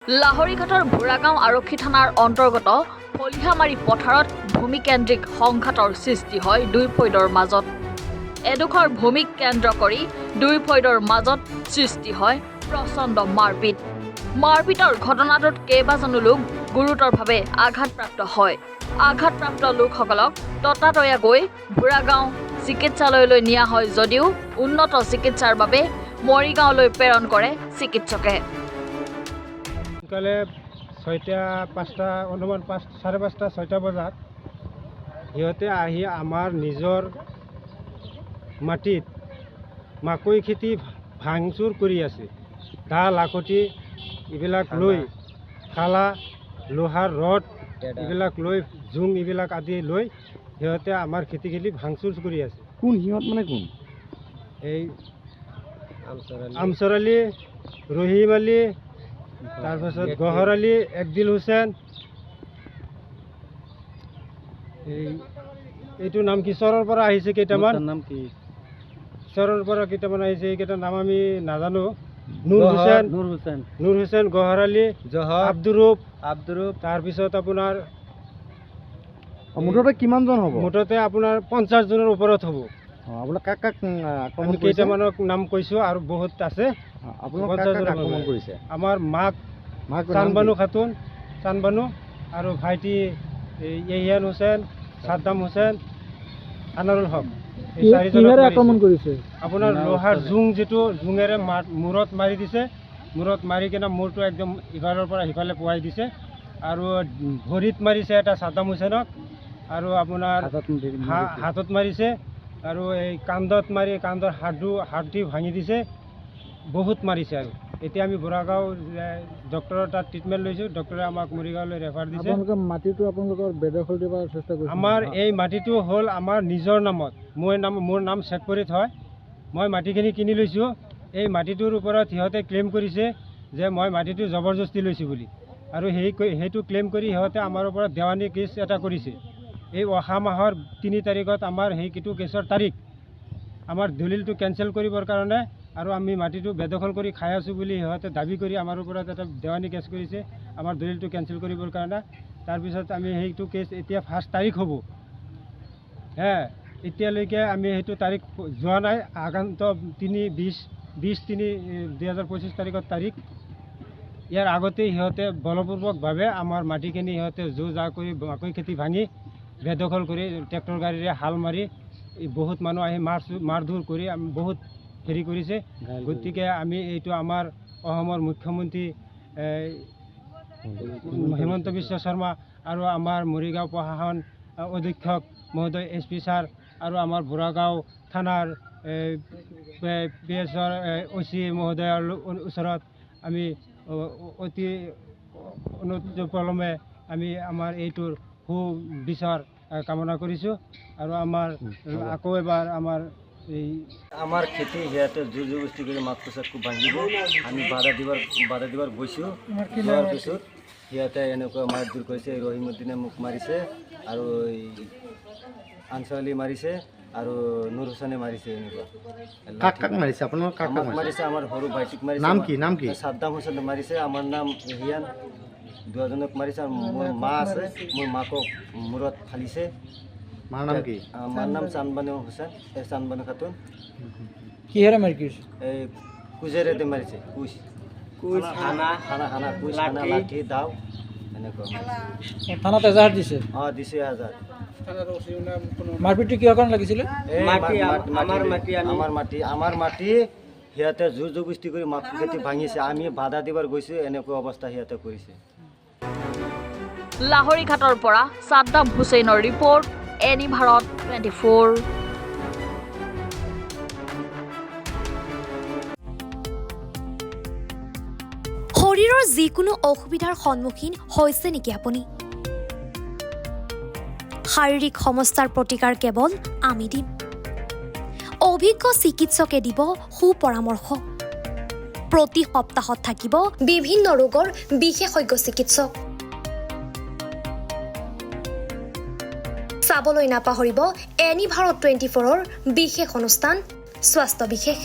লাহৰীঘাটৰ ভোৰাগাঁও আৰক্ষী থানাৰ অন্তৰ্গত ফলিহামাৰী পথাৰত ভূমিকেন্দ্ৰিক সংঘাতৰ সৃষ্টি হয় দুই ফৈদৰ মাজত। এডোখৰ ভূমিক কেন্দ্ৰ কৰি দুই ফৈদৰ মাজত সৃষ্টি হয় প্ৰচণ্ড মাৰপিট। মাৰপিটৰ ঘটনাটোত কেইবাজনো লোক গুৰুতৰভাৱে আঘাতপ্ৰাপ্ত হয়। আঘাতপ্ৰাপ্ত লোকসকলক ততাতৈয়াকৈ ভোৰাগাঁও চিকিৎসালয়লৈ নিয়া হয় যদিও উন্নত চিকিৎসাৰ বাবে মৰিগাঁওলৈ প্ৰেৰণ কৰে চিকিৎসকে। সোনকালে 6টা অনুমান 5:30-6টা বজাত সিহঁতে আহি আমাৰ নিজৰ মাটিত মাকৈ খেতি ভাঙচুৰ কৰি আছে। দা লাখতি এইবিলাক লৈ খালা লোহাৰ ৰড এইবিলাক লৈ জুং এইবিলাক আদি লৈ সিহঁতে আমাৰ খেতি ভাঙচুৰ কৰি আছে। কোন সিহঁত মানে কোন? এই আমচৰালি, ৰহিম আলী, তাৰপাছত গহৰ আলী, একদিল হুছেইন, এইটো নাম কি চৰৰ পৰা আহিছে কেইটামান, নাম কি চৰৰ পৰা কেইটামান আহিছে, এইকেইটাৰ নাম আমি নাজানো। নুৰ হুছেইন, গহৰ আলী, আব্দুৰুপ, তাৰপিছত আপোনাৰ মুঠতে কিমানজন হ'ব? মুঠতে আপোনাৰ 50 জনৰ ওপৰত হ'ব। আপোনাক কাক কাক আক্ৰমণ কৰিছে? কেইটামানক নাম কৈছোঁ আৰু বহুত আছে। আপোনাক আক্ৰমণ কৰিছে? আমাৰ মাক চানবানু খাতুন, চানবানু আৰু ভাইটি ইহিয়ান হুছেইন, সাদ্দাম হুছেইন, আনাৰুল হক, এই চাৰিজনক আক্ৰমণ কৰিছে। আপোনাৰ লোহাৰ জুং যিটো জুঙেৰে মূৰত মাৰি দিছে, মূৰত মাৰি কিনে মূৰটো একদম ইফালৰ পৰা সিফালে পোৱাই দিছে। আৰু ভৰিত মাৰিছে এটা সাদ্দাম হুছেইনক, আৰু আপোনাৰ হাতত মাৰিছে, আৰু এই কান্ধত মাৰি কান্ধৰ হাড়দি ভাঙি দিছে, বহুত মাৰিছে। আৰু এতিয়া আমি ভোৰাগাঁও ডক্টৰৰ তাত ট্ৰিটমেণ্ট লৈছোঁ। ডক্টৰে আমাক মৰিগাঁওলৈ ৰেফাৰ দিছে। মাটিটো আপোনালোকৰ বেদখল দিবৰ চেষ্টা কৰিছে? আমাৰ এই মাটিটো হ'ল আমাৰ নিজৰ নামত। মোৰ নাম শেখ ফৰিদ হয়। মই মাটিখিনি কিনি লৈছোঁ। এই মাটিটোৰ ওপৰত সিহঁতে ক্লেইম কৰিছে যে মই মাটিটো জবৰদস্তি লৈছোঁ বুলি, আৰু সেইটো ক্লেইম কৰি সিহঁতে আমাৰ ওপৰত দেৱানী কেছ এটা কৰিছে। এই অহা মাহৰ 3 তাৰিখত আমাৰ সেইটো কেছৰ তাৰিখ। আমাৰ দলিলটো কেঞ্চেল কৰিবৰ কাৰণে আৰু আমি মাটিটো বেদখল কৰি খাই আছোঁ বুলি সিহঁতে দাবী কৰি আমাৰ ওপৰত এটা দেৱানী কেছ কৰিছে আমাৰ দলিলটো কেঞ্চেল কৰিবৰ কাৰণে। তাৰপিছত আমি সেইটো কেছ এতিয়া 1 তাৰিখ হ'ব। এতিয়ালৈকে আমি সেইটো তাৰিখ যোৱা নাই। আগন্ত 20/3/2025 তাৰিখত তাৰিখ। ইয়াৰ আগতেই সিহঁতে বলপূৰ্বকভাৱে আমাৰ মাটিখিনি সিহঁতে জা কৰি মাকৈ খেতি ভাঙি বেদখল কৰি ট্ৰেক্টৰ গাড়ীৰে হাল মাৰি বহুত মানুহ আহি মাৰধৰ কৰি বহুত হেৰি কৰিছে। গতিকে আমি এইটো আমাৰ অসমৰ মুখ্যমন্ত্ৰী হিমন্ত বিশ্ব শৰ্মা আৰু আমাৰ মৰিগাঁও প্ৰশাসন অধীক্ষক মহোদয় SP ছাৰ আৰু আমাৰ ভোৰাগাঁও থানাৰ PSৰ OC মহোদয়ৰ ওচৰত আমি অতি অনুপলমে আমি আমাৰ এইটোৰ সুবিচাৰ কামনা কৰিছোঁ। আৰু আকৌ এবাৰ আমাৰ খেতি সিহঁতে জোৰ জবৰদস্তি কৰি মাকু চাকু ভাঙিব। আমি বাধা দিবাৰ গৈছোঁ। যোৱাৰ পিছত সিহঁতে এনেকুৱা মাৰধৰ কৰিছে। ৰহিমুদ্দিনে মোক মাৰিছে, আৰু আনচালি মাৰিছে, আৰু নুৰ হুছেইনে মাৰিছে। এনেকুৱা কাক মাৰিছে? আপোনালোক কাক মাৰিছে? আমাৰ সৰু ভাইটিক মাৰিছে। নাম কি? সাদ্দাম হুছেইনে মাৰিছে। আমাৰ নাম ইহিয়ান। দুজনক মাৰিছে। আৰু মোৰ মা আছে, মোৰ মাকক মূৰত ফালিছে। মাৰ নাম কি? মাৰ নাম চানবানু হুছেইন, চানবানু খাতুন। কিহেৰে মাৰিছে? এই কুজেৰেদি মাৰিছে। কুচ লাঠি দাও এনেকুৱা থানাত এজাহাৰ দিছে? দিছে এজাহাৰ। মাৰপিটটো কিহৰ কাৰণে লাগিছিলে? আমাৰ মাটি সিহঁতে জোৰ জবৰদস্তি কৰি মাকৈ খেতি ভাঙিছে। আমি বাধা দিবাৰ গৈছোঁ, এনেকুৱা অৱস্থা সিহঁতে কৰিছে। লাহৰীঘাটৰ পৰা সাদ্দাম হুছেইনৰ ৰিপৰ্ট, এনি ভাৰত 24। শৰীৰৰ যিকোনো অসুবিধাৰ সন্মুখীন হৈছে নেকি আপুনি? শাৰীৰিক সমস্যাৰ প্ৰতিকাৰ কেৱল আমি দিম। অভিজ্ঞ চিকিৎসকে দিব সুপৰামৰ্শ। প্ৰতি সপ্তাহত থাকিব বিভিন্ন ৰোগৰ বিশেষজ্ঞ চিকিৎসক। চাবলৈ নাপাহৰিব এনি ভাৰত 24ৰ বিশেষ অনুষ্ঠান স্বাস্থ্য বিশেষ।